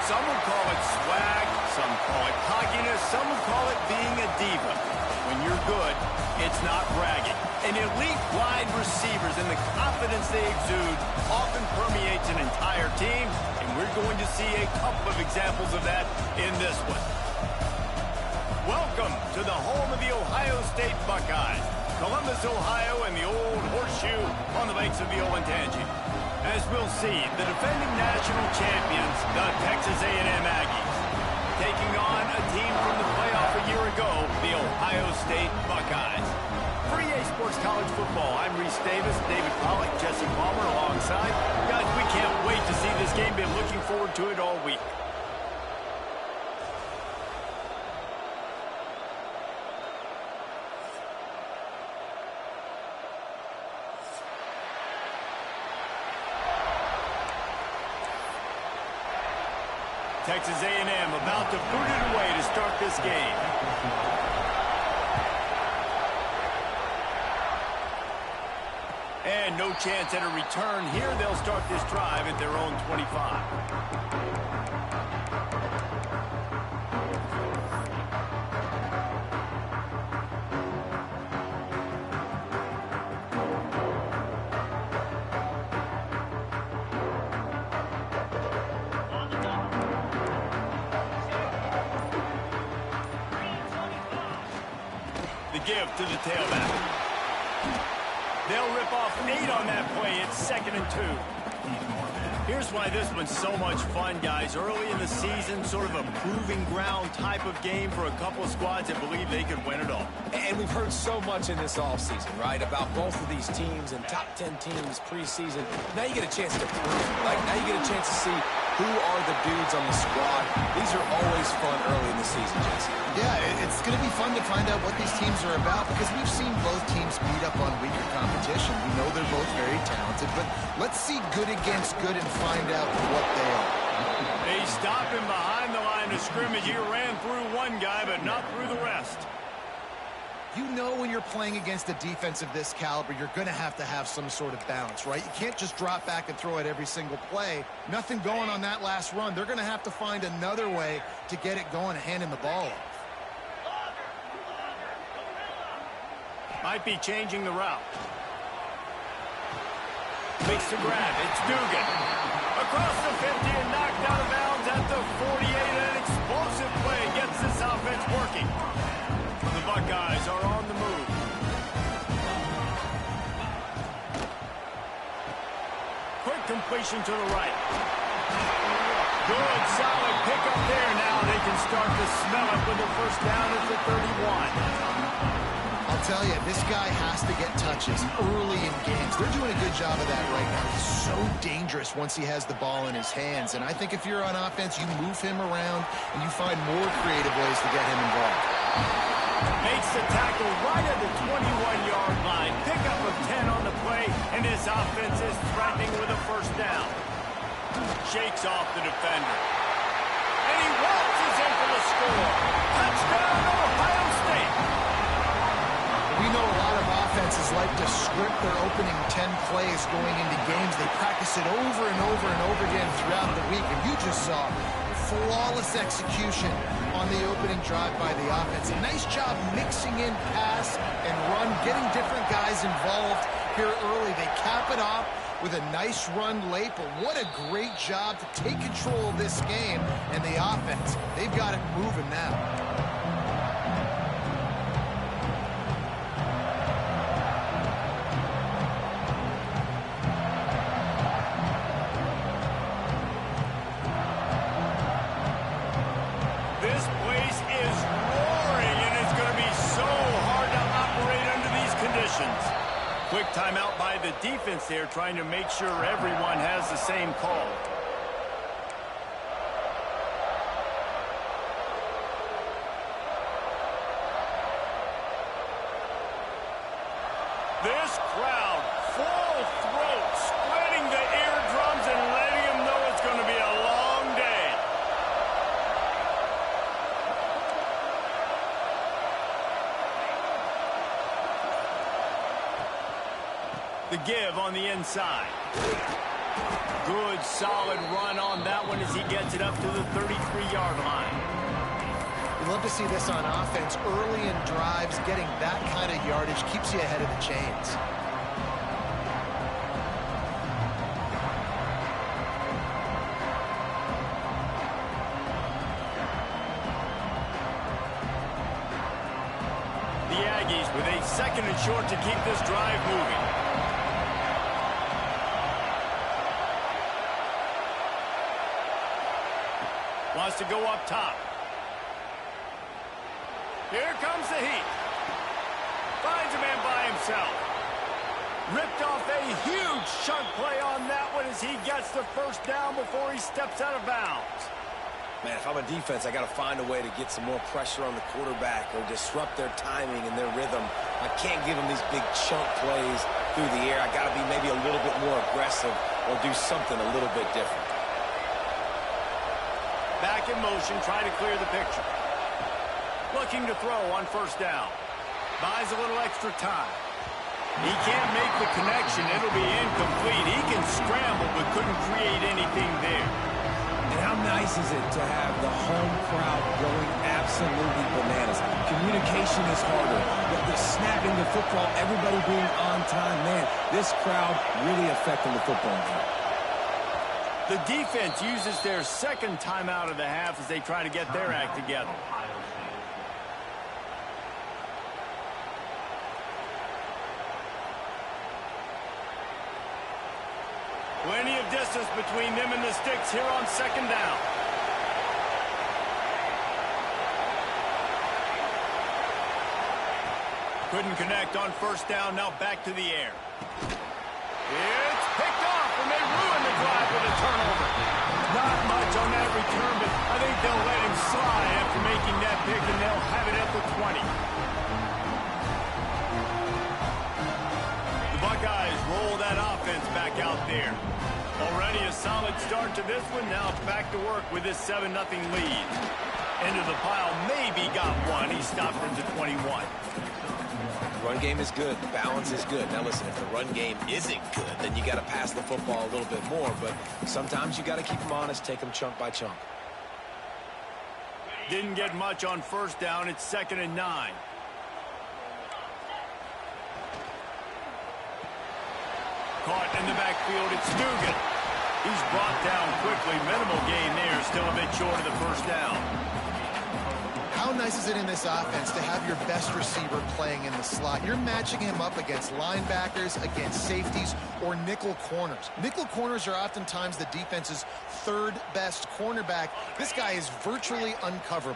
Some would call it swag, some call it cockiness, some would call it being a diva. When you're good, it's not bragging. And elite wide receivers and the confidence they exude often permeates an entire team, and we're going to see a couple of examples of that in this one. Welcome to the home of the Ohio State Buckeyes, Columbus, Ohio, and the old horseshoe on the banks of the Olentangy. As we'll see, the defending national champions, the Texas A&M Aggies, taking on a team from the playoff a year ago, the Ohio State Buckeyes. For EA Sports College Football, I'm Reese Davis, David Pollack, Jesse Palmer alongside. Guys, we can't wait to see this game. Been looking forward to it all week. Texas A&M about to boot it away to start this game. And no chance at a return here. They'll start this drive at their own 25. Give to the tailback. They'll rip off 8 on that play. It's 2nd and 2. Here's why this one's so much fun, guys. Early in the season, sort of a proving ground type of game for a couple of squads that believe they could win it all. And we've heard so much in this offseason, right, about both of these teams and top 10 teams preseason. Now you get a chance to prove it. Like, now you get a chance to see who are the dudes on the squad. These are always fun early in the season, Jesse. Yeah, it's going to be fun to find out what these teams are about because we've seen both teams beat up on weaker competition. We know they're both very talented, but let's see good against good and find out what they are. They stop him behind the line of scrimmage. He ran through one guy, but not through the rest. You know when you're playing against a defense of this caliber, you're going to have some sort of balance, right? You can't just drop back and throw it every single play. Nothing going on that last run. They're going to have to find another way to get it going and handing the ball off. Might be changing the route. Makes the grab. It's Dugan. Across the 50 and knocked out of bounds at the 48. An explosive play gets this offense working. The Buckeyes are on the move. Quick completion to the right. Good, solid pickup there. Now they can start to smell it with a first down at the 31. I'll tell you, this guy has to get touches early in games. They're doing a good job of that right now. He's so dangerous once he has the ball in his hands. And I think if you're on offense, you move him around and you find more creative ways to get him involved. Makes the tackle right at the 21-yard line. Pickup of 10 on the play, and this offense is threatening with a first down. Shakes off the defender. And he waltzes in for the score. Touchdown, Ohio State. We know a lot of offenses like to script their opening 10 plays going into games. They practice it over and over and over again throughout the week. And you just saw flawless execution on the opening drive by the offense. A nice job mixing in pass and run, getting different guys involved here early. They cap it off with a nice run late, but what a great job to take control of this game. And the offense, they've got it moving now. Quick timeout by the defense there, trying to make sure everyone has the same call. This crowd, full throat, spreading the eardrums and letting them know it's going to be a long day. The give on the inside. good, solid run on that one as he gets it up to the 33-yard line. You love to see this on offense. Early in drives, getting that kind of yardage keeps you ahead of the chains. The Aggies with a 2nd and short to keep this drive moving. Wants to go up top. Here comes the heat. Finds a man by himself. Ripped off a huge chunk play on that one as he gets the first down before he steps out of bounds. Man, if I'm a defense, I got to find a way to get some more pressure on the quarterback or disrupt their timing and their rhythm. I can't give them these big chunk plays through the air. I got to be maybe a little bit more aggressive or do something a little bit different. Back in motion, trying to clear the picture. Looking to throw on first down. Buys a little extra time. He can't make the connection. It'll be incomplete. He can scramble but couldn't create anything there. And how nice is it to have the home crowd going absolutely bananas? Communication is harder. But the snapping the football, everybody being on time, man, this crowd really affecting the football game. The defense uses their 2nd timeout of the half as they try to get their act together. Plenty of distance between them and the sticks here on 2nd down. Couldn't connect on first down, now back to the air. It's picked off, and they ruin the drive with a turnover. Not much on that return, but I think they'll let him slide after making that pick, and they'll have it at the 20. The Buckeyes roll that offense back out there. Already a solid start to this one. Now back to work with this 7-0 lead. Into the pile, maybe got one. He stopped him to 21. Run game is good. Balance is good. Now, listen, if the run game isn't good, then you got to pass the football a little bit more. But sometimes you got to keep them honest, take them chunk by chunk. Didn't get much on first down. It's 2nd and 9. Caught in the backfield. It's Dugan. He's brought down quickly. Minimal gain there. Still a bit short of the first down. How nice is it in this offense to have your best receiver playing in the slot? You're matching him up against linebackers, against safeties, or nickel corners. Nickel corners are oftentimes the defense's 3rd best cornerback. This guy is virtually uncoverable.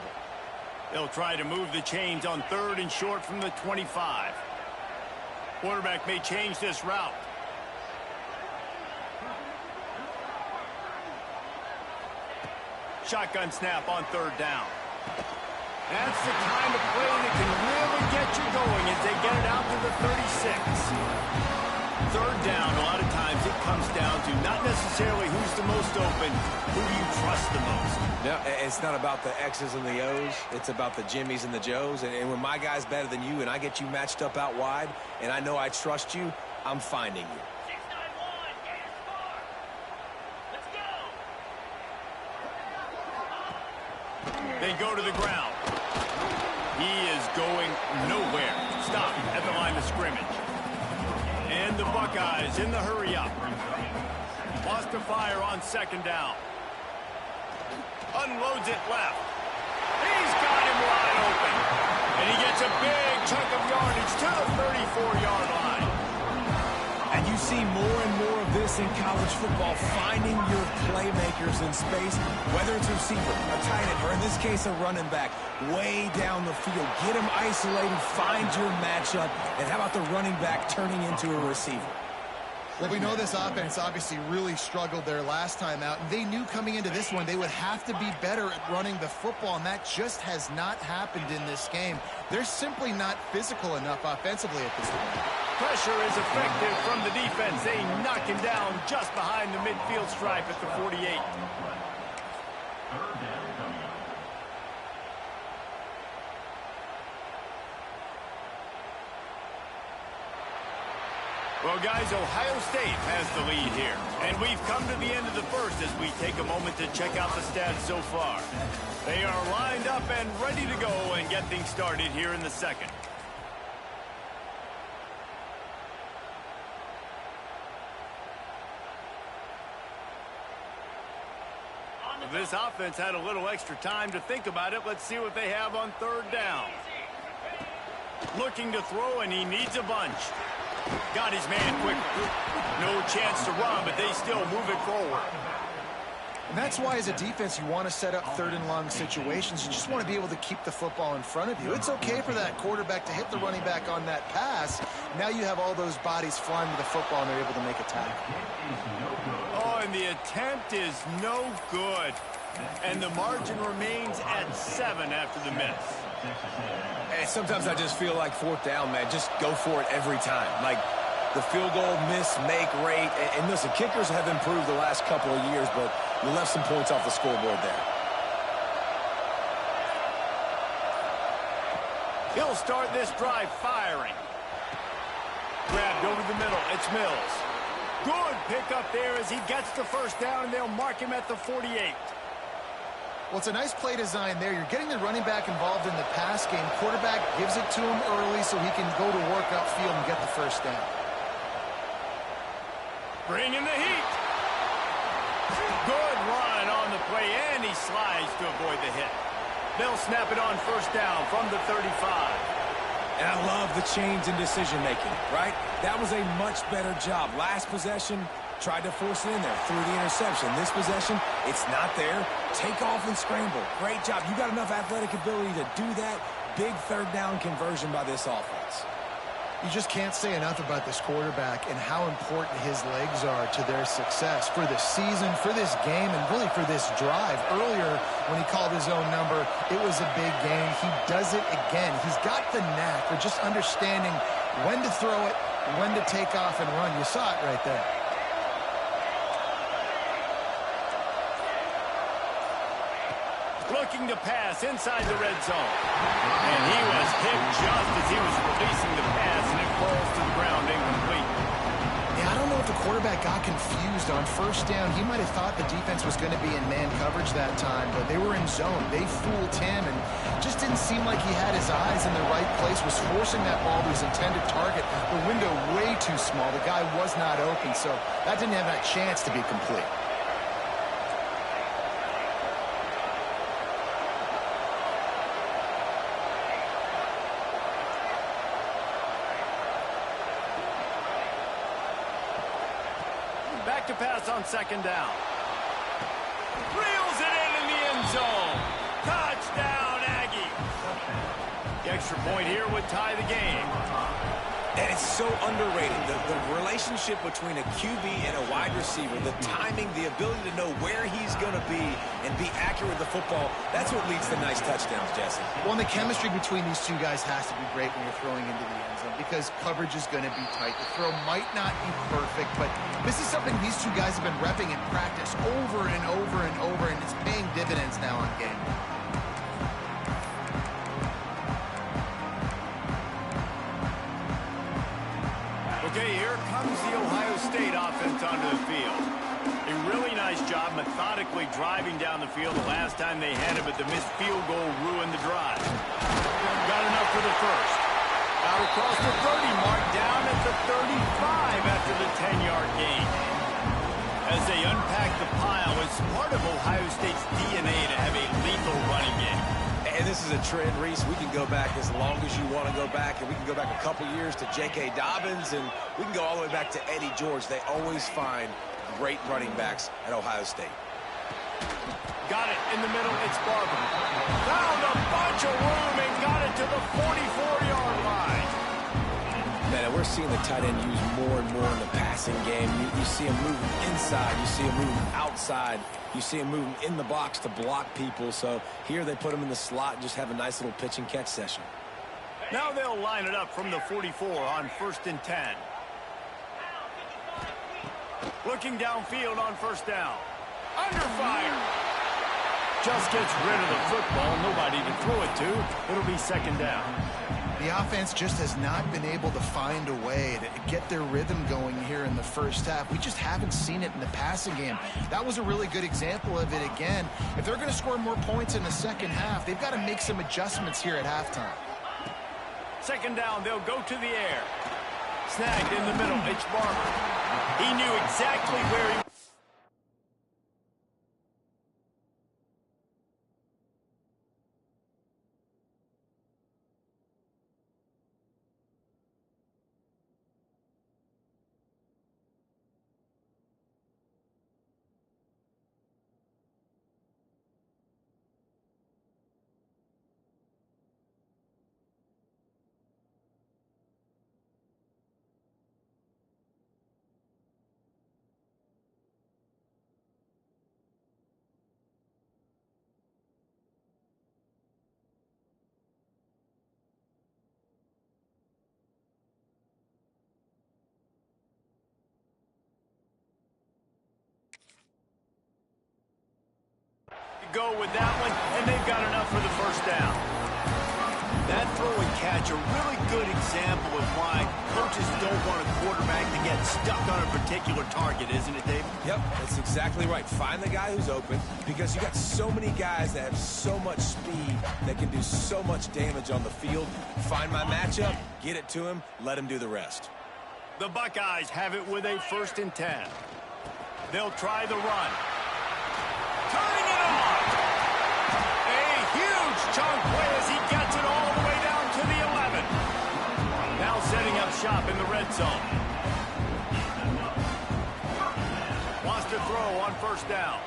They'll try to move the chains on 3rd and short from the 25. Quarterback may change this route. Shotgun snap on 3rd down. That's the kind of play that can really get you going as they get it out to the 36. 3rd down, a lot of times it comes down to not necessarily who's the most open, who do you trust the most. No, it's not about the X's and the O's. It's about the Jimmies and the Joes. And when my guy's better than you and I get you matched up out wide and I know I trust you, I'm finding you. They go to the ground. He is going nowhere. Stop at the line of scrimmage. And the Buckeyes in the hurry up. Wants to fire on 2nd down. Unloads it left. He's got him wide open. And he gets a big chunk of yardage to the 34-yard line. And you see more and more of this in college football, finding your playmakers in space, whether it's a receiver, a tight end, or in this case, a running back, way down the field. Get them isolated, find your matchup, and how about the running back turning into a receiver? Well, we know this offense obviously really struggled their last time out, and they knew coming into this one they would have to be better at running the football, and that just has not happened in this game. They're simply not physical enough offensively at this point. Pressure is effective from the defense. They knock him down just behind the midfield stripe at the 48. Well, guys, Ohio State has the lead here. And we've come to the end of the first as we take a moment to check out the stats so far. They are lined up and ready to go and get things started here in the second. This offense had a little extra time to think about it. Let's see what they have on third down. Looking to throw, and he needs a bunch. Got his man quickly. No chance to run, but they still move it forward. And that's why, as a defense, you want to set up third and long situations. You just want to be able to keep the football in front of you. It's okay for that quarterback to hit the running back on that pass. Now you have all those bodies flying to the football, and they're able to make a tackle. Oh, and the attempt is no good. And the margin remains at 7 after the miss. Hey, sometimes I just feel like fourth down, man. Just go for it every time. Like the field goal miss-make rate. And listen, kickers have improved the last couple of years, but you left some points off the scoreboard there. He'll start this drive firing. Grabbed over the middle. It's Mills. Good pickup there as he gets the first down, and they'll mark him at the 48. Well, it's a nice play design there. You're getting the running back involved in the pass game. Quarterback gives it to him early so he can go to work upfield and get the first down. Bring in the heat. Good run on the play, and he slides to avoid the hit. They'll snap it on first down from the 35. And I love the change in decision-making, right? That was a much better job. Last possession, tried to force it in there, threw the interception. This possession, it's not there. Take off and scramble. Great job. You got enough athletic ability to do that. Big third down conversion by this offense. You just can't say enough about this quarterback and how important his legs are to their success for the season, for this game, and really for this drive. Earlier, when he called his own number, it was a big game. He does it again. He's got the knack for just understanding when to throw it, when to take off and run. You saw it right there. Looking to pass inside the red zone. And he was hit just as he was releasing the pass, and it falls to the ground incomplete. Yeah, I don't know if the quarterback got confused on first down. He might have thought the defense was going to be in man coverage that time, but they were in zone. They fooled him, and just didn't seem like he had his eyes in the right place, was forcing that ball to his intended target. The window way too small. The guy was not open, so that didn't have that chance to be complete. Back to pass on second down. Reels it in the end zone. Touchdown, Aggie. The extra point here would tie the game. And it's so underrated. The relationship between a QB and a wide receiver, the timing, the ability to know where he's going to be and be accurate with the football, that's what leads to nice touchdowns, Jesse. Well, and the chemistry between these two guys has to be great when you're throwing into the end zone because coverage is going to be tight. The throw might not be perfect, but this is something these two guys have been repping in practice over and over and over, and it's paying dividends now on game. Okay, here comes the Ohio State offense onto the field. A really nice job methodically driving down the field the last time they had it, but the missed field goal ruined the drive. Got enough for the first. Out across the 30 mark, down at the 35 after the 10-yard gain. As they unpack the pile, it's part of Ohio State's DNA to have a lethal running game. And this is a trend, Reese. We can go back as long as you want to go back, and we can go back a couple years to J.K. Dobbins, and we can go all the way back to Eddie George. They always find great running backs at Ohio State. Got it in the middle. It's Barber. Found a bunch of room and got it to the 44-yard line. Man, we're seeing the tight end used more and more in the passing game. You see him moving inside. You see him moving outside. You see him moving in the box to block people. So here they put him in the slot and just have a nice little pitch and catch session. Now they'll line it up from the 44 on 1st and 10. Looking downfield on first down. Under fire. Just gets rid of the football. Nobody to throw it to. It'll be second down. The offense just has not been able to find a way to get their rhythm going here in the first half. We just haven't seen it in the passing game. That was a really good example of it again. If they're going to score more points in the second half, they've got to make some adjustments here at halftime. Second down, they'll go to the air. Snagged in the middle, it's Barber. He knew exactly where he... go with that one, and they've got enough for the first down. That throw and catch, a really good example of why coaches don't want a quarterback to get stuck on a particular target, isn't it, Dave? Yep, that's exactly right. Find the guy who's open, because you got so many guys that have so much speed that can do so much damage on the field. Find my matchup, get it to him, let him do the rest. The Buckeyes have it with a 1st and 10. They'll try the run. Turning it on. A huge chunk play as he gets it all the way down to the 11. Now setting up shop in the red zone. Wants to throw on 1st down.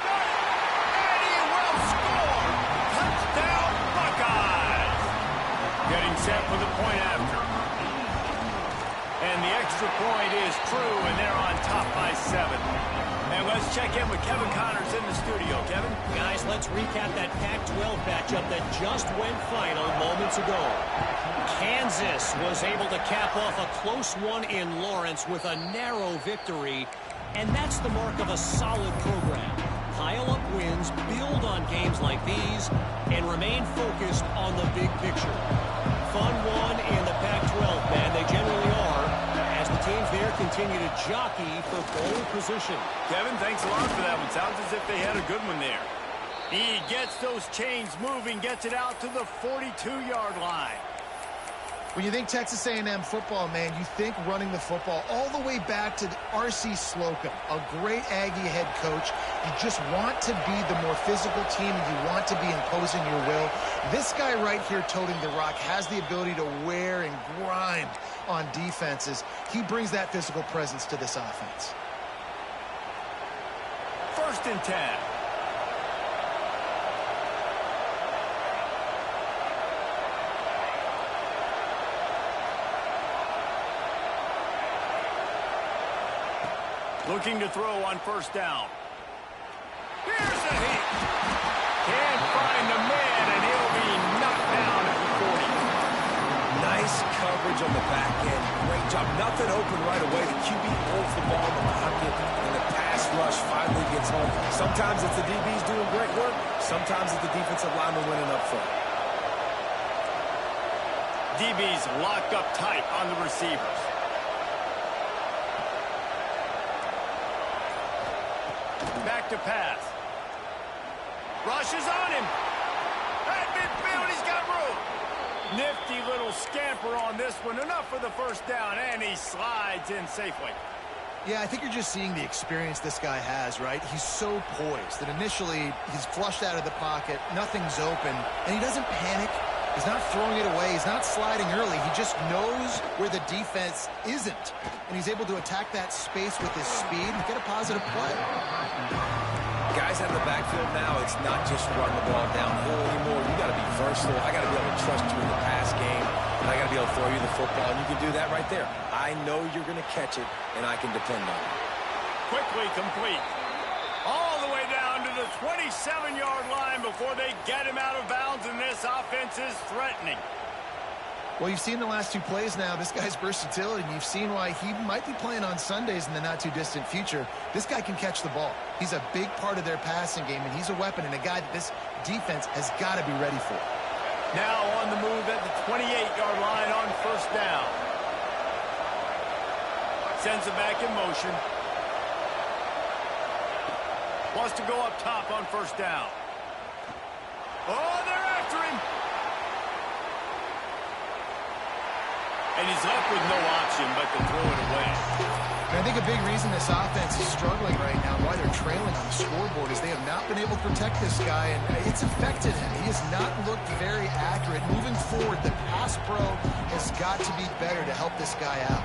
And he will score. Touchdown Buckeyes. Getting set for the point after. And the extra point is true, and they're on top by 7. And let's check in with Kevin Connors in the studio. Kevin? Guys, let's recap that Pac-12 matchup that just went final moments ago. Kansas was able to cap off a close one in Lawrence with a narrow victory, and that's the mark of a solid program. Pile up wins, build on games like these, and remain focused on the big picture. Fun one in the Pac-12, man. They generally are, as the teams there continue to jockey for pole position. Kevin, thanks a lot for that one. Sounds as if they had a good one there. He gets those chains moving, gets it out to the 42-yard line. When you think Texas A&M football, man, you think running the football all the way back to R.C. Slocum, a great Aggie head coach. You just want to be the more physical team, and you want to be imposing your will. This guy right here toting the rock has the ability to wear and grind on defenses. He brings that physical presence to this offense. 1st and 10. Looking to throw on 1st down. Here's a hit. Can't find the man, and he'll be knocked down at the 40. Nice coverage on the back end. Great job. Nothing open right away. The QB holds the ball in the pocket, and the pass rush finally gets home. Sometimes it's the DBs doing great work. Sometimes it's the defensive lineman winning up front. DBs locked up tight on the receivers. Back to pass. Rushes on him. At midfield, he's got room. Nifty little scamper on this one. Enough for the 1st down, and he slides in safely. Yeah, I think you're just seeing the experience this guy has, right? He's so poised that initially he's flushed out of the pocket, nothing's open, and he doesn't panic. He's not throwing it away. He's not sliding early. He just knows where the defense isn't, and he's able to attack that space with his speed and get a positive play. Guys out of the backfield now, it's not just run the ball downhill anymore. You got to be versatile. I got to be able to trust you in the pass game, and I got to be able to throw you the football, and you can do that right there. I know you're going to catch it, and I can depend on it. Quickly complete. All the way down to the 27-yard line before they get him out of bounds, and this offense is threatening. Well, you've seen the last 2 plays now. This guy's versatility, and you've seen why he might be playing on Sundays in the not-too-distant future. This guy can catch the ball. He's a big part of their passing game, and he's a weapon and a guy that this defense has got to be ready for. Now on the move at the 28-yard line on first down. Sends it back in motion. Wants to go up top on first down. Oh, they're after him. And he's left with no option but to throw it away. And I think a big reason this offense is struggling right now, why they're trailing on the scoreboard, is they have not been able to protect this guy, and it's affected him. He has not looked very accurate. Moving forward, the pass pro has got to be better to help this guy out.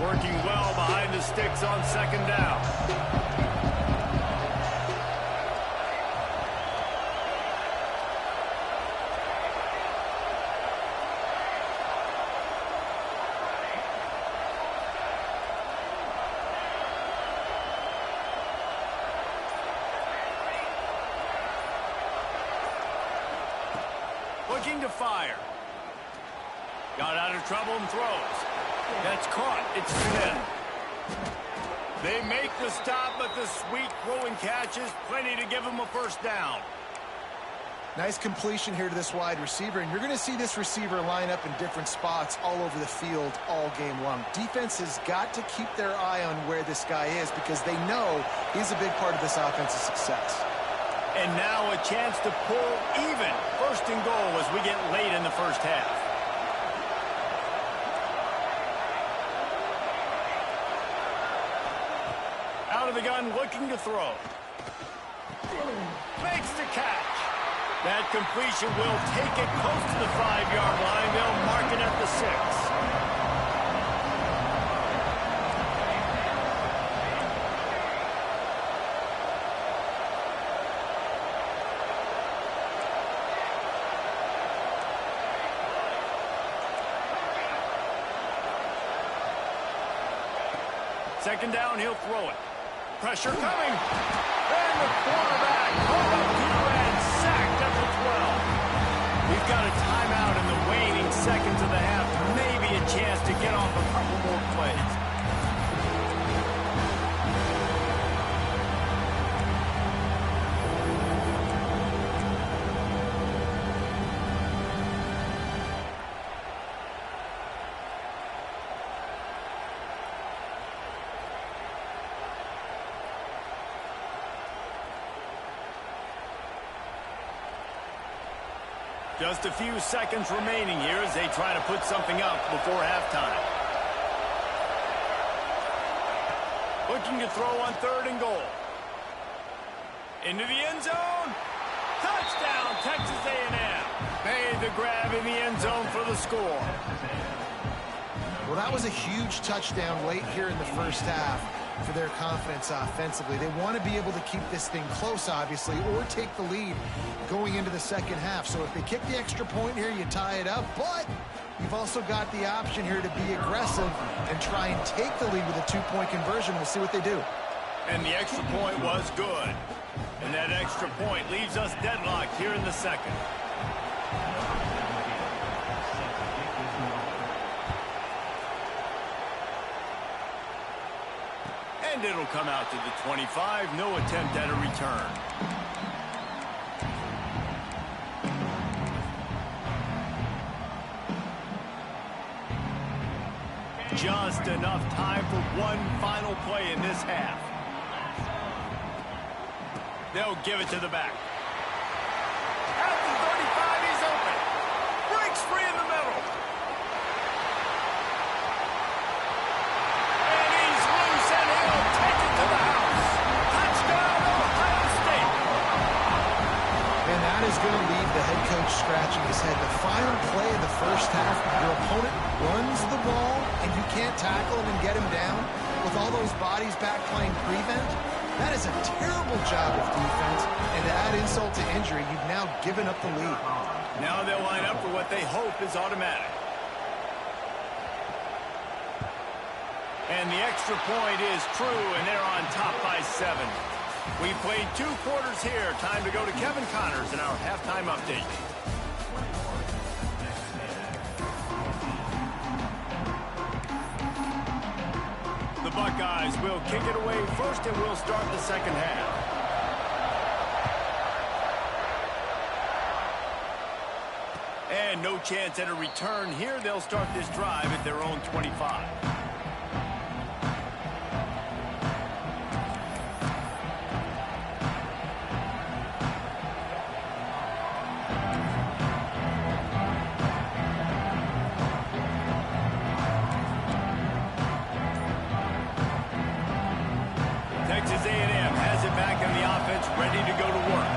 Working well behind the sticks on second down. Looking to fire. Got out of trouble and throws. That's caught. It's Smith. They make the stop, but the sweet throwing catch is plenty to give him a first down. Nice completion here to this wide receiver, and you're going to see this receiver line up in different spots all over the field all game long. Defense has got to keep their eye on where this guy is because they know he's a big part of this offense's success. And now a chance to pull even. First and goal as we get late in the first half. Out of the gun, looking to throw. Makes the catch. That completion will take it close to the 5-yard line. They'll mark it at the 6. Second down, he'll throw it. Pressure coming. And the quarterback pulled up here and sacked at the 12. We've got a timeout in the waning seconds of the half. Maybe a chance to get off a couple more plays. Just a few seconds remaining here as they try to put something up before halftime. Looking to throw on third and goal. Into the end zone. Touchdown, Texas A&M. Made the grab in the end zone for the score. Well, that was a huge touchdown late here in the first half for their confidence offensively. They want to be able to keep this thing close, obviously, or take the lead going into the second half. So if they kick the extra point here, you tie it up. But you've also got the option here to be aggressive and try and take the lead with a two-point conversion. We'll see what they do. And the extra point was good. And that extra point leaves us deadlocked here in the second. And it'll come out to the 25. No attempt at a return. Just enough time for one final play in this half. They'll give it to the back. At the 35, he's open. Breaks free in the middle. And he's loose, and he'll take it to the house. Touchdown, Ohio State. And that is going to leave the head coach scratching his head. The final play of the first half, your opponent runs the ball, and you can't tackle him and get him down with all those bodies back playing prevent. That is a terrible job of defense, and to add insult to injury, you've now given up the lead. Now they'll line up for what they hope is automatic. And the extra point is true, and they're on top by 7. We played 2 quarters here. Time to go to Kevin Connors in our halftime update. Buckeyes will kick it away first, and we'll start the second half. And no chance at a return here. They'll start this drive at their own 25. Texas A&M has it back in the offense, ready to go to work.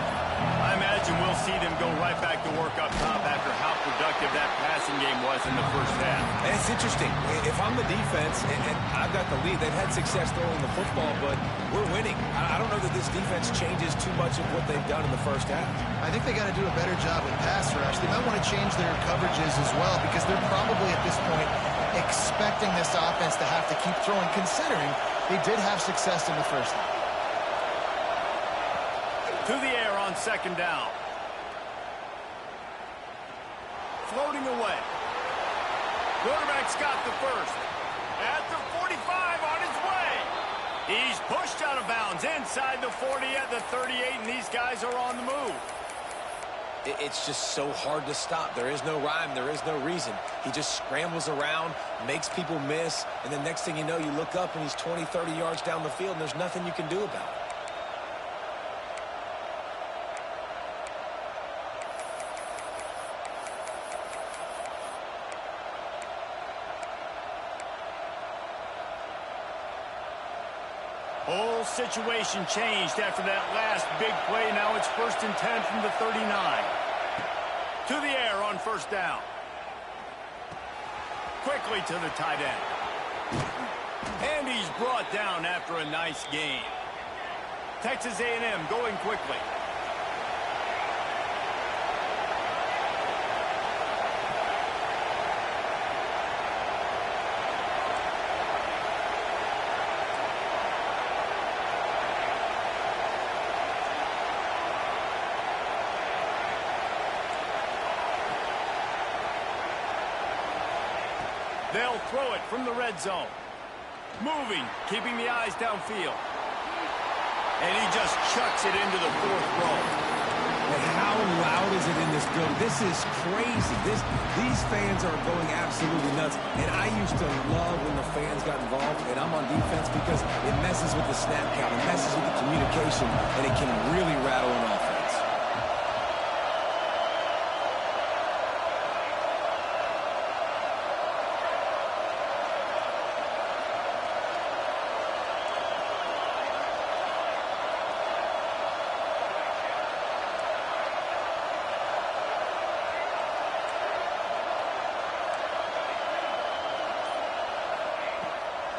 I imagine we'll see them go right back to work up top after how productive that passing game was in the first half. And it's interesting. If I'm the defense and I've got the lead, they've had success throwing the football, but we're winning. I don't know that this defense changes too much of what they've done in the first half. I think they got to do a better job with pass rush. They might want to change their coverages as well because they're probably at this point expecting this offense to have to keep throwing, considering they did have success in the first half. To the air on second down. Floating away. Quarterback's got the first. At the 45 on his way. He's pushed out of bounds inside the 40 at the 38, and these guys are on the move. It's just so hard to stop. There is no rhyme. There is no reason. He just scrambles around, makes people miss, and the next thing you know, you look up and he's 20, 30 yards down the field, and there's nothing you can do about it. Whole situation changed after that last big play. Now it's 1st and 10 from the 39. To the air on first down. Quickly to the tight end. And he's brought down after a nice gain. Texas A&M going quickly. They'll throw it from the red zone. Moving, keeping the eyes downfield. And he just chucks it into the 4th row. And how loud is it in this building? This is crazy. These fans are going absolutely nuts. And I used to love when the fans got involved, and I'm on defense because it messes with the snap count, it messes with the communication, and it can really rattle an offense.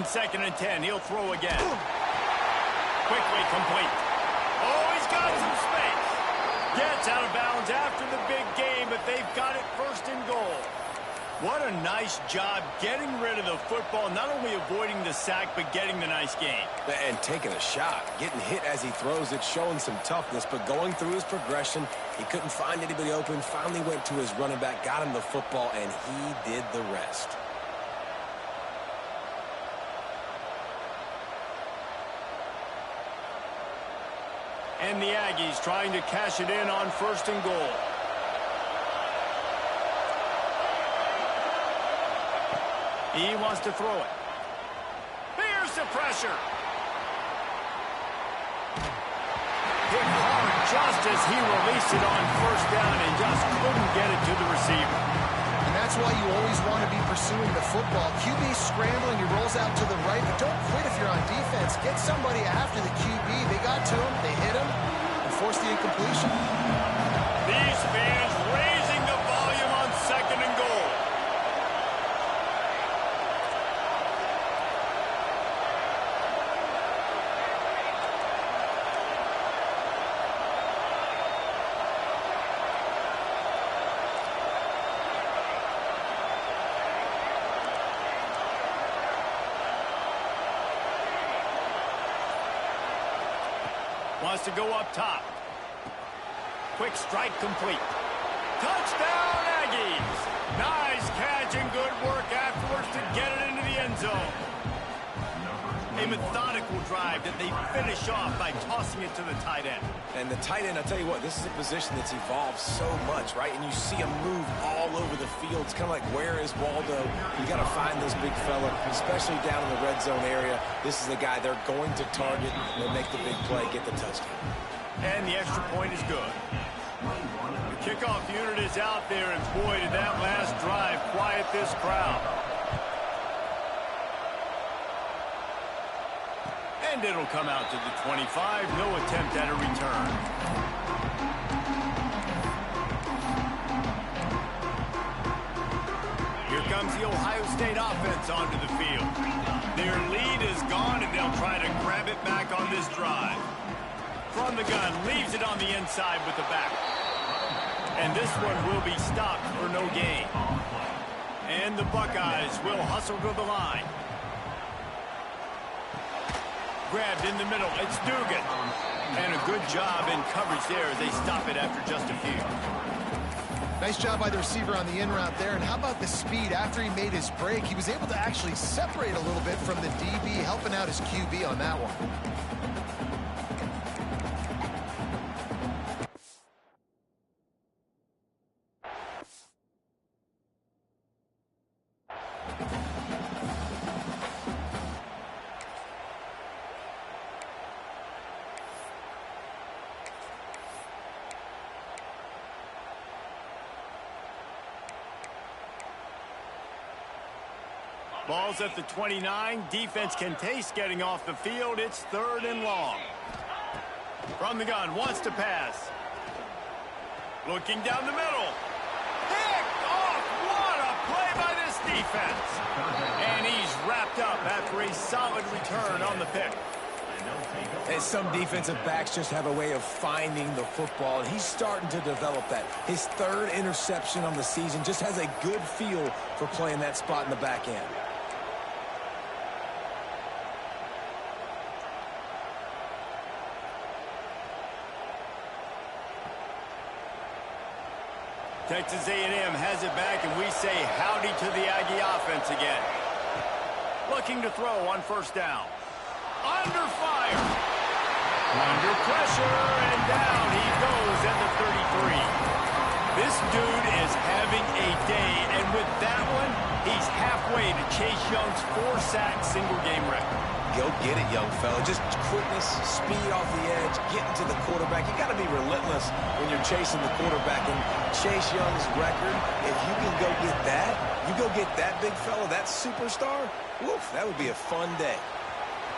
Second and 10. He'll throw again. Quickly complete. Oh, he's got some space. Gets out of bounds after the big game, but they've got it 1st and goal. What a nice job getting rid of the football, not only avoiding the sack, but getting the nice gain. And taking a shot. Getting hit as he throws it, showing some toughness, but going through his progression, he couldn't find anybody open, finally went to his running back, got him the football, and he did the rest. And the Aggies trying to cash it in on 1st and goal. He wants to throw it. Here's the pressure. Hit hard just as he released it on 1st down and just couldn't get it to the receiver. And that's why you always want to be pursuing the football. QB scrambling, he rolls out to the right, but don't quit if you're on defense. Get somebody after the QB. They got to him, they hit him, and forced the incompletion. These fans raising the volume on 2nd and goal. Wants to go up top. Quick strike complete. Touchdown, Aggies! Nice catch and good work afterwards to get it into the end zone. A methodical drive that they finish off by tossing it to the tight end. And the tight end, I'll tell you what, this is a position that's evolved so much, right? And you see him move all over the field. It's kind of like, where is Waldo? You got to find this big fella, especially down in the red zone area. This is the guy they're going to target and make the big play, get the touchdown. And the extra point is good. The kickoff unit is out there, and boy, did that last drive quiet this crowd. And it'll come out to the 25. No attempt at a return. Here comes the Ohio State offense onto the field. Their lead is gone, and they'll try to grab it back on this drive. From the gun, leaves it on the inside with the back. And this one will be stopped for no gain. And the Buckeyes will hustle to the line. Grabbed in the middle, it's Dugan. And a good job in coverage there as they stop it after just a few. Nice job by the receiver on the in route there. And how about the speed? After he made his break, he was able to actually separate a little bit from the DB, helping out his QB on that one. Ball's at the 29. Defense can taste getting off the field. It's 3rd and long. From the gun, wants to pass. Looking down the middle. Picked off. What a play by this defense. And he's wrapped up after a solid return on the pick. And some defensive backs just have a way of finding the football, and he's starting to develop that. His 3rd interception on the season, just has a good feel for playing that spot in the back end. Texas A&M has it back, and we say howdy to the Aggie offense again. Looking to throw on 1st down. Under fire. Under pressure, and down he goes at the 33. This dude is having a day, and with that one, he's halfway to Chase Young's 4-sack single-game record. Go get it, young fella. Just quickness, speed off the edge, getting to the quarterback. You got to be relentless when you're chasing the quarterback. And Chase Young's record, if you can go get that, you go get that big fella, that superstar, woof, that would be a fun day.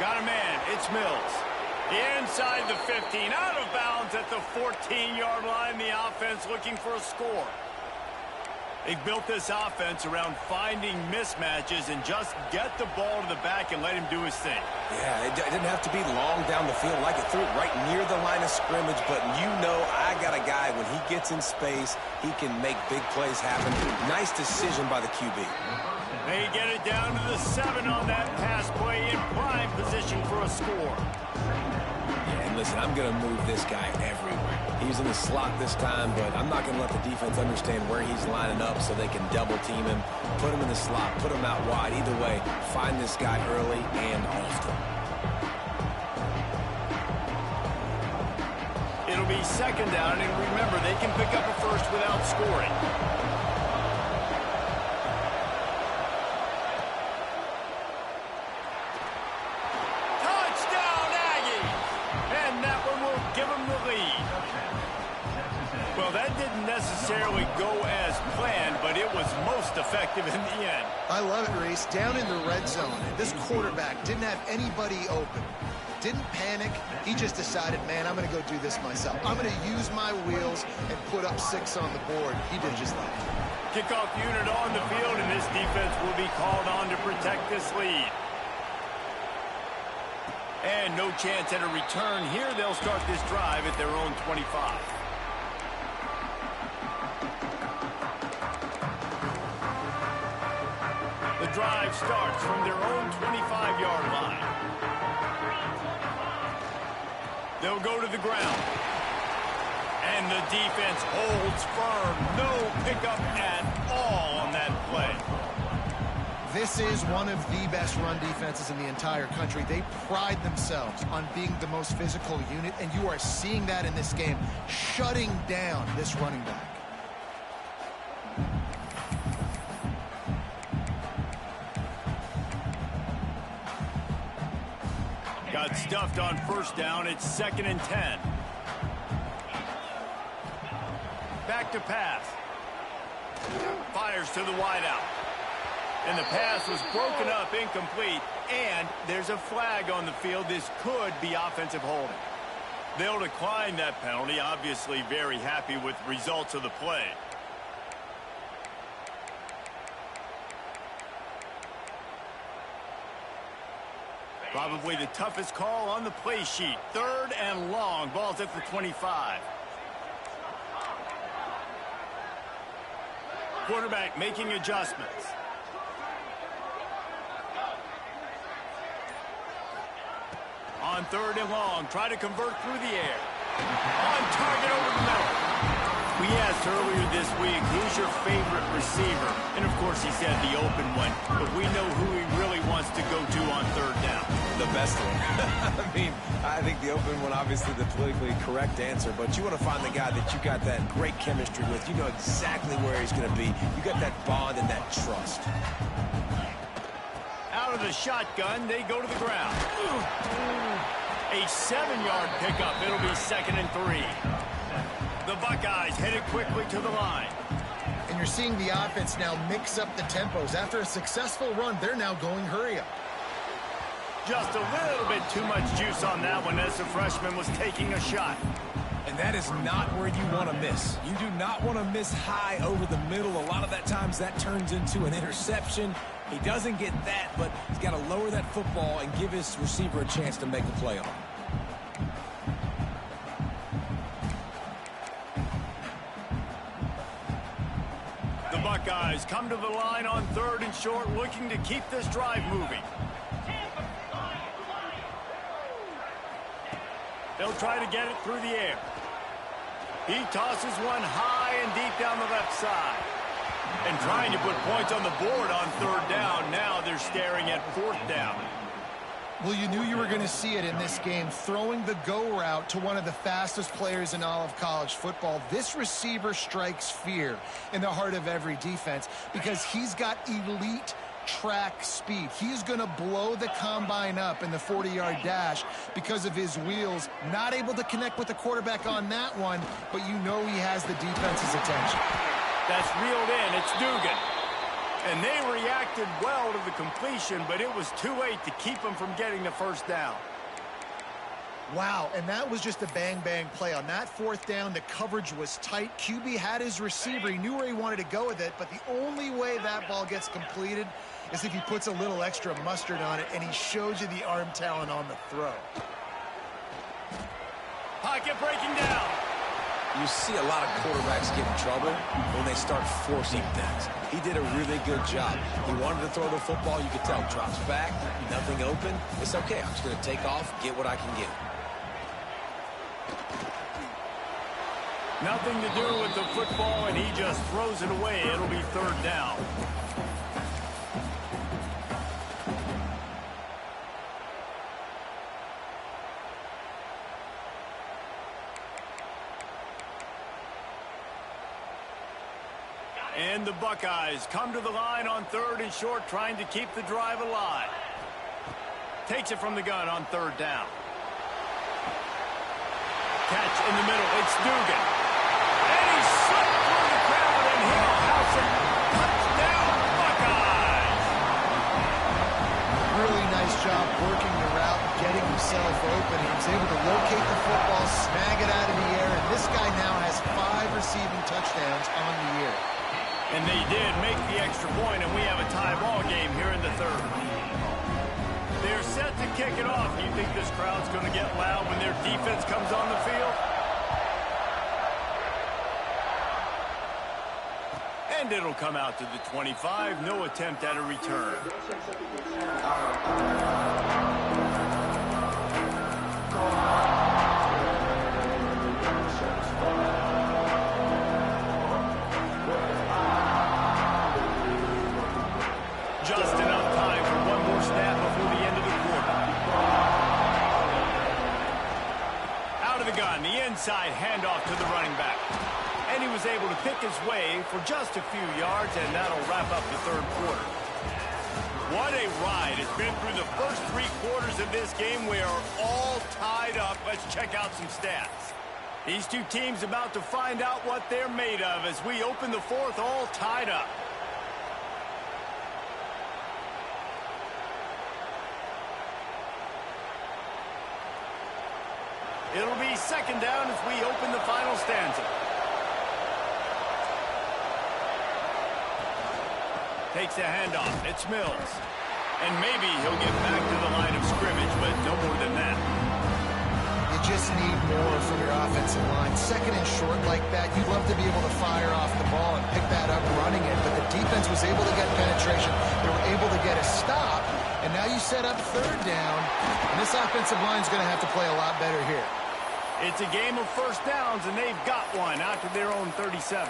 Got a man. It's Mills. Inside the 15, out of bounds at the 14-yard line. The offense looking for a score. They've built this offense around finding mismatches and just get the ball to the back and let him do his thing. Yeah, it didn't have to be long down the field. Like it threw it right near the line of scrimmage, but you know I got a guy, when he gets in space, he can make big plays happen. Nice decision by the QB. They get it down to the 7 on that pass play, in prime position for a score. Yeah, and listen, I'm going to move this guy everywhere. He's in the slot this time, but I'm not going to let the defense understand where he's lining up so they can double team him, put him in the slot, put him out wide. Either way, find this guy early and often. It'll be 2nd down, and remember, they can pick up a first without scoring. Necessarily go as planned, but it was most effective in the end. I love it, Reese. Down in the red zone, this quarterback didn't have anybody open. Didn't panic. He just decided, man, I'm going to go do this myself. I'm going to use my wheels and put up 6 on the board. He did just that. Kickoff unit on the field, and this defense will be called on to protect this lead. And no chance at a return here. They'll start this drive at their own 25. The drive starts from their own 25-yard line. They'll go to the ground. And the defense holds firm. No pickup at all on that play. This is one of the best run defenses in the entire country. They pride themselves on being the most physical unit, and you are seeing that in this game, shutting down this running back. Got stuffed on first down. It's 2nd and 10. Back to pass. Fires to the wideout. And the pass was broken up, incomplete, and there's a flag on the field. This could be offensive holding. They'll decline that penalty, obviously very happy with the results of the play. Probably the toughest call on the play sheet. 3rd and long. Ball's at the 25. Quarterback making adjustments. On 3rd and long, try to convert through the air. On target over the middle. We asked earlier this week, who's your favorite receiver? And, of course, he said the open one. But we know who he really wants to go to on 3rd down. The best one. I mean, I think the open one, obviously the politically correct answer, but you want to find the guy that you got that great chemistry with. You know exactly where he's going to be. You got that bond and that trust. Out of the shotgun, they go to the ground. A 7-yard pickup. It'll be 2nd and 3. The Buckeyes headed quickly to the line. And you're seeing the offense now mix up the tempos. After a successful run, they're now going hurry up. Just a little bit too much juice on that one as the freshman was taking a shot. And that is not where you want to miss. You do not want to miss high over the middle. A lot of that times that turns into an interception. He doesn't get that, but he's got to lower that football and give his receiver a chance to make a play on it. The Buckeyes come to the line on 3rd and short, looking to keep this drive moving. They'll try to get it through the air. He tosses one high and deep down the left side. And trying to put points on the board on 3rd down. Now they're staring at 4th down. Well, you knew you were going to see it in this game, throwing the go route to one of the fastest players in all of college football. This receiver strikes fear in the heart of every defense because he's got elite track speed. He's going to blow the combine up in the 40-yard dash because of his wheels. Not able to connect with the quarterback on that one, but you know he has the defense's attention. That's reeled in. It's Dugan. And they reacted well to the completion, but it was too late to keep him from getting the 1st down. Wow, and that was just a bang-bang play. On that 4th down, the coverage was tight. QB had his receiver. He knew where he wanted to go with it, but the only way that ball gets completed is if he puts a little extra mustard on it, and he shows you the arm talent on the throw. Pocket breaking down. You see a lot of quarterbacks get in trouble when they start forcing things. He did a really good job. He wanted to throw the football. You could tell. Drops back, nothing open. It's okay. I'm just going to take off, get what I can get. Nothing to do with the football, and he just throws it away. It'll be 3rd down. And the Buckeyes come to the line on 3rd and short, trying to keep the drive alive. Takes it from the gun on 3rd down. Catch in the middle. It's Dugan. And he's slipped through the crowd, and he'll house it. Touchdown, Buckeyes! Really nice job working the route, getting himself open. He was able to locate the football, snag it out of the air, and this guy now has 5 receiving touchdowns on the year. And they did make the extra point, and we have a tie ball game here in the 3rd. They're set to kick it off. Do you think this crowd's going to get loud when their defense comes on the field? And it'll come out to the 25. No attempt at a return. Just enough time for one more snap before the end of the quarter. Out of the gun, the inside handoff to the running back. And he was able to pick his way for just a few yards, and that'll wrap up the third quarter. What a ride. It's been through the first 3 quarters of this game. We are all tied up. Let's check out some stats. These two teams about to find out what they're made of as we open the fourth all tied up. It'll be second down as we open the final stanza. Takes a handoff. It's Mills. And maybe he'll get back to the line of scrimmage, but no more than that. You just need more from your offensive line. Second and short like that, you'd love to be able to fire off the ball and pick that up running it, but the defense was able to get penetration. They were able to get a stop, and now you set up third down, and this offensive line is going to have to play a lot better here. It's a game of first downs, and they've got one out to their own 37.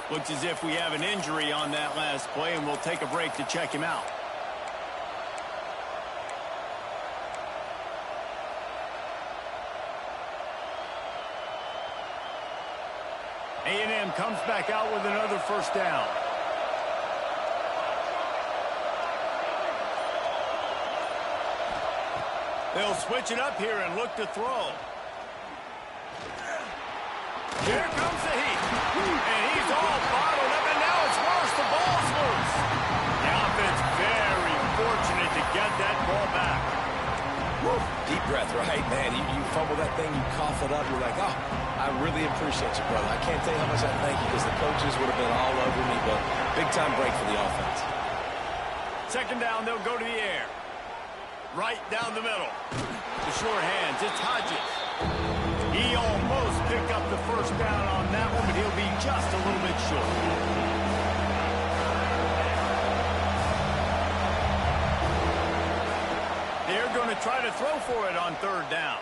Looks as if we have an injury on that last play, and we'll take a break to check him out. A&M comes back out with another first down. They'll switch it up here and look to throw. Here comes the heat. And he's all bottled up, and now it's worse. The ball's loose. The offense very fortunate to get that ball back. Woo. Deep breath, right, man? You fumble that thing, you cough it up, you're like, oh, I really appreciate you, brother. I can't tell you how much I thank you because the coaches would have been all over me, but big-time break for the offense. Second down, they'll go to the air. Right down the middle. The sure hands, it's Hodges. He almost picked up the first down on that one, but he'll be just a little bit short. They're going to try to throw for it on third down.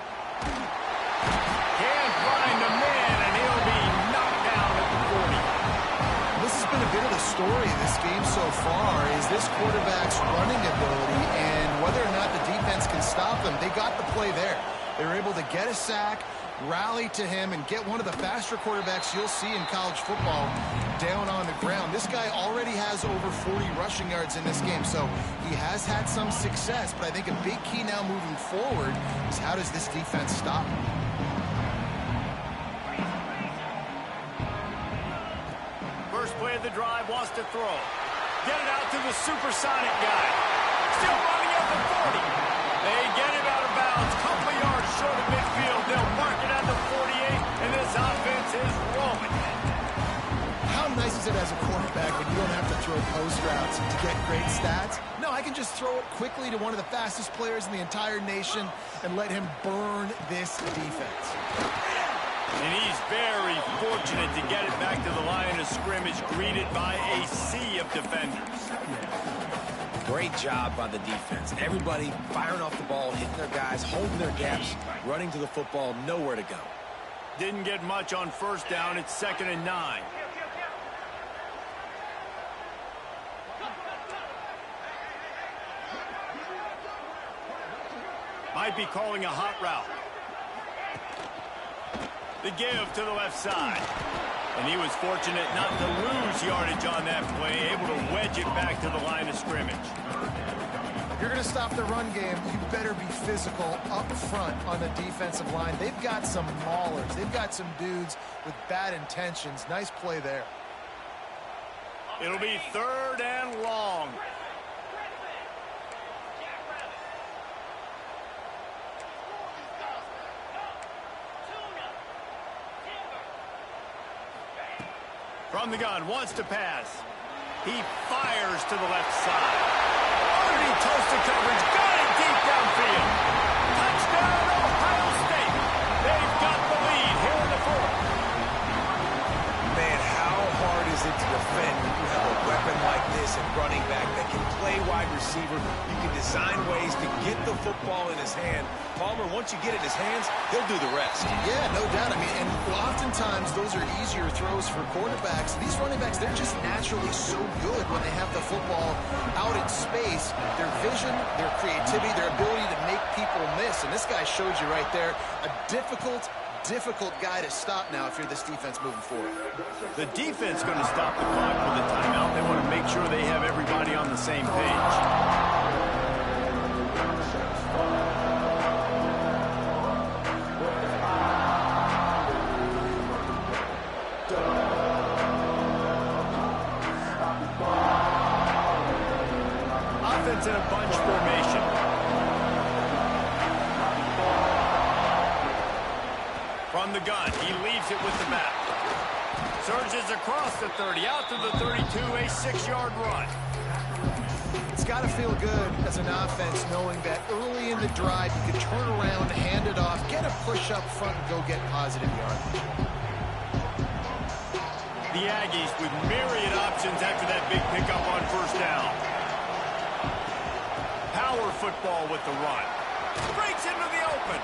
Can't find a man, and he'll be knocked down at the 40. This has been a bit of the story of this game so far, is this quarterback's running ability and whether or not the defense can stop them. They got the play there. They were able to get a sack, rally to him, and get one of the faster quarterbacks you'll see in college football down on the ground. This guy already has over 40 rushing yards in this game, so he has had some success, but I think a big key now moving forward is how does this defense stop him? First play of the drive, wants to throw. Get it out to the supersonic guy. Still running at the 40. They get it out of bounds. Couple of yards short of midfield. They'll mark it at the 48, and this offense is rolling. How nice is it as a quarterback when you don't have to throw post routes to get great stats? No, I can just throw it quickly to one of the fastest players in the entire nation and let him burn this defense. And he's very fortunate to get it back to the line of scrimmage, greeted by a sea of defenders. Great job by the defense. Everybody firing off the ball, hitting their guys, holding their gaps, running to the football, nowhere to go. Didn't get much on first down. It's 2nd and 9. Might be calling a hot route. The give to the left side. And he was fortunate not to lose yardage on that play, able to wedge it back to the line of scrimmage. If you're going to stop the run game, you better be physical up front on the defensive line. They've got some maulers. They've got some dudes with bad intentions. Nice play there. It'll be 3rd and long. From the gun, wants to pass. He fires to the left side. Underneath toasted coverage, got it deep downfield. Touchdown, Ohio State. They've got the lead here in the 4th. Man, how hard is it to defend when you have a weapon like this at running back that can play wide receiver? You can design ways to get the football in his hand. Palmer, once you get it in his hands, he'll do the rest. Yeah, no doubt. I mean, and oftentimes those are easier throws for quarterbacks. These running backs, they're just naturally so good when they have the football out in space, their vision, their creativity, their ability to make people miss. And this guy showed you right there a difficult guy to stop now if you're this defense moving forward. The defense going to stop the clock with a timeout. They want to make sure they have everybody on the same page. Offense in a bunch formation. From the gun, he leaves it with the back. Surges across the 30, out to the 32, a 6-yard run. It's got to feel good as an offense knowing that early in the drive you can turn around, hand it off, get a push up front, and go get positive yardage. The Aggies with myriad options after that big pickup on first down. Power football with the run. Breaks into the open.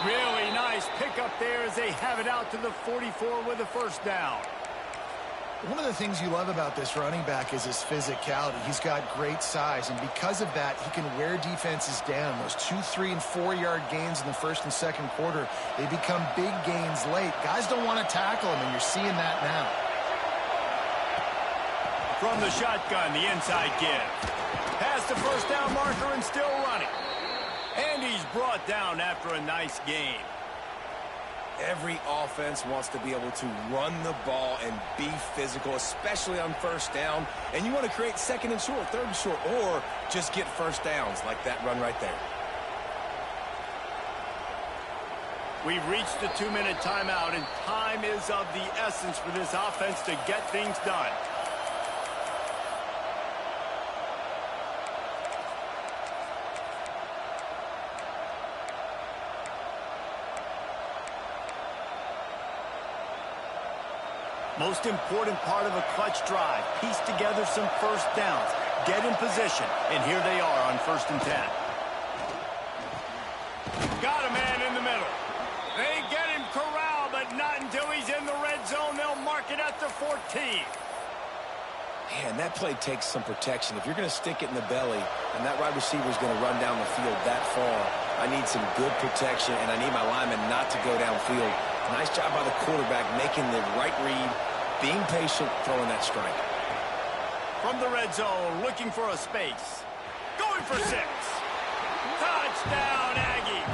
Really nice pickup there as they have it out to the 44 with a first down. One of the things you love about this running back is his physicality. He's got great size, and because of that, he can wear defenses down. Those 2-, 3-, and 4-yard gains in the first and second quarter, they become big gains late. Guys don't want to tackle him, and you're seeing that now. From the shotgun, the inside give. Past the first down marker and still running. And he's brought down after a nice gain. Every offense wants to be able to run the ball and be physical, especially on first down. And you want to create second and short, third and short, or just get first downs like that run right there. We've reached the 2-minute timeout, and time is of the essence for this offense to get things done. Most important part of a clutch drive, piece together some first downs, get in position, and here they are on 1st and 10. Got a man in the middle. They get him corralled, but not until he's in the red zone. They'll mark it at the 14. Man, that play takes some protection. If you're going to stick it in the belly and that wide receiver is going to run down the field that far, I need some good protection, and I need my lineman not to go downfield. Nice job by the quarterback making the right read, being patient, throwing that strike. From the red zone, looking for a space. Going for 6. Touchdown, Aggies.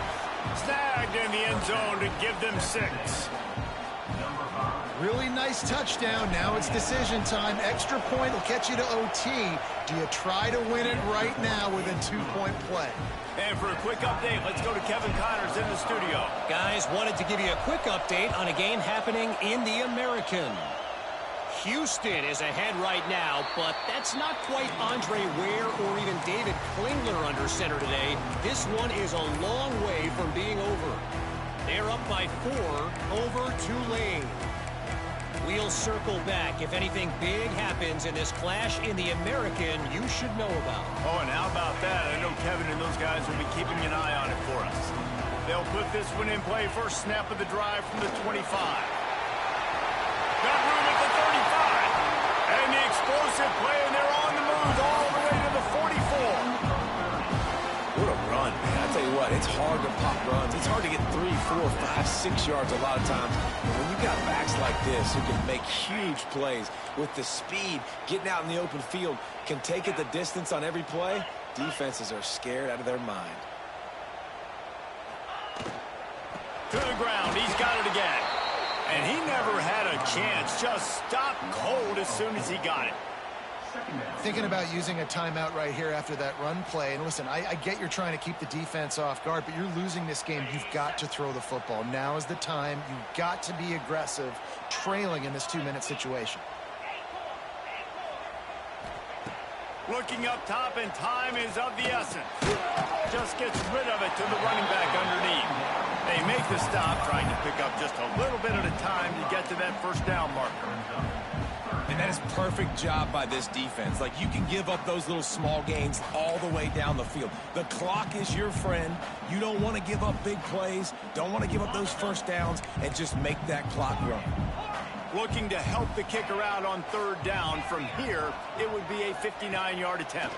Snagged in the end zone to give them 6. Really nice touchdown. Now it's decision time. Extra point will catch you to OT. Do you try to win it right now with a 2-point play? And for a quick update, let's go to Kevin Connors in the studio. Guys, wanted to give you a quick update on a game happening in the American. Houston is ahead right now, but that's not quite Andre Ware or even David Klingler under center today. This one is a long way from being over. They're up by 4 over Tulane. We'll circle back. If anything big happens in this clash in the American, you should know about. Oh, and how about that? I know Kevin and those guys will be keeping an eye on it for us. They'll put this one in play. First snap of the drive from the 25. Got room at the 35. And the explosive play, and they're on the move all the way to the 44. What a run, man. I tell you what, it's hard to pop runs. It's hard to get 3, 4, 5, 6 yards a lot of times. But when you've got backs like this who can make huge plays with the speed, getting out in the open field, can take it the distance on every play, defenses are scared out of their mind. To the ground, he's got it again. And he never had a chance, just stopped cold as soon as he got it. Thinking about using a timeout right here after that run play. And listen, I get you're trying to keep the defense off guard, but you're losing this game. You've got to throw the football. Now is the time. You've got to be aggressive, trailing in this 2-minute situation. Looking up top, and time is of the essence. Just gets rid of it to the running back underneath. They make the stop, trying to pick up just a little bit at a time to get to that first down marker. And that is a perfect job by this defense. Like, you can give up those little small gains all the way down the field. The clock is your friend. You don't want to give up big plays. Don't want to give up those first downs, and just make that clock run. Looking to help the kicker out on 3rd down. From here, it would be a 59-yard attempt.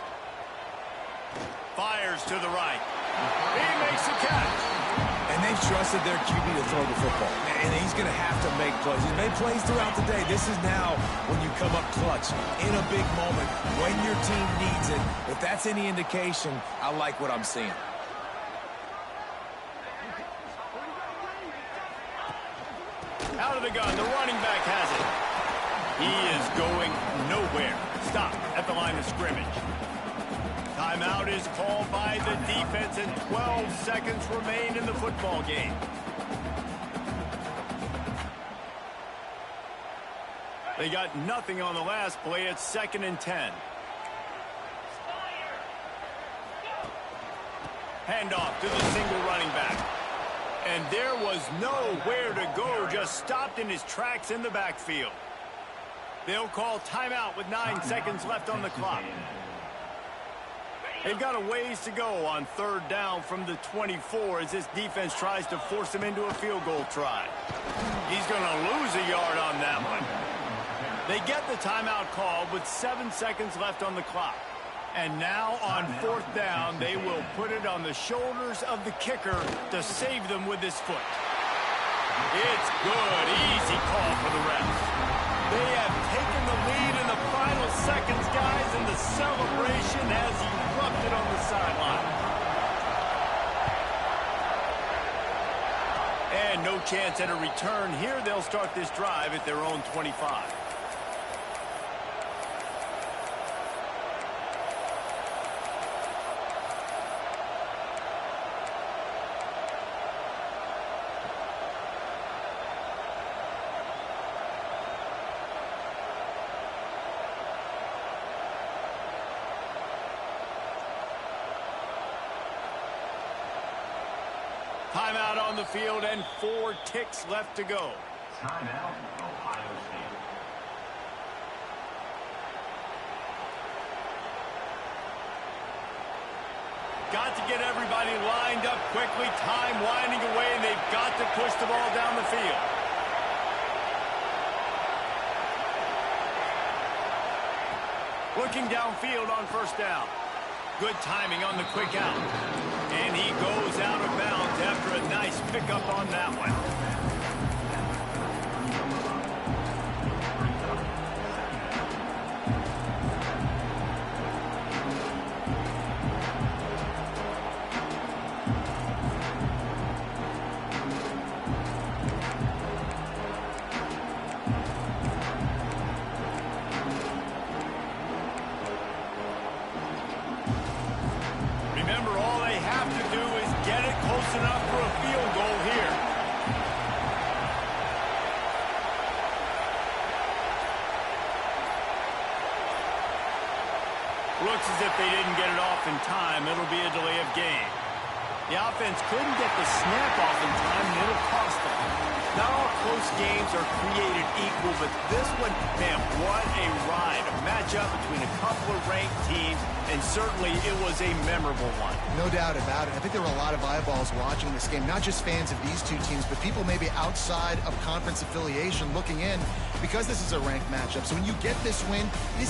Fires to the right. He makes the catch. And they've trusted their QB to throw the football. And he's going to have to make plays. He's made plays throughout the day. This is now when you come up clutch in a big moment when your team needs it. If that's any indication, I like what I'm seeing. Out of the gun, the running back has it. He is going nowhere. Stop at the line of scrimmage. Timeout is called by the defense, and 12 seconds remain in the football game. They got nothing on the last play. It's 2nd and 10. Handoff to the single running back. And there was nowhere to go, just stopped in his tracks in the backfield. They'll call timeout with 9 seconds left on the clock. They've got a ways to go on 3rd down from the 24 as this defense tries to force him into a field goal try. He's going to lose a yard on that one. They get the timeout call with 7 seconds left on the clock. And now on 4th down, they will put it on the shoulders of the kicker to save them with his foot. It's good. Easy call for the refs. They have taken the lead in the final seconds, guys, and the celebration has erupted on the sideline. And no chance at a return here. They'll start this drive at their own 25. Timeout on the field and 4 ticks left to go. Timeout, Ohio State. Got to get everybody lined up quickly. Time winding away, and they've got to push the ball down the field. Looking downfield on 1st down. Good timing on the quick out. And he goes out of bounds after a nice pickup on that one. Remember, all they have to do is get it close enough for a field goal here. Looks as if they didn't get it off in time. It'll be a delay of game. The offense couldn't get the snap off in time, and it'll cost them. Not all close games are created equal, but this one, man, what a ride. A matchup between a couple of ranked teams, and certainly it was a memorable one. No doubt about it. I think there were a lot of eyeballs watching this game, not just fans of these two teams, but people maybe outside of conference affiliation looking in because this is a ranked matchup. So when you get this win, this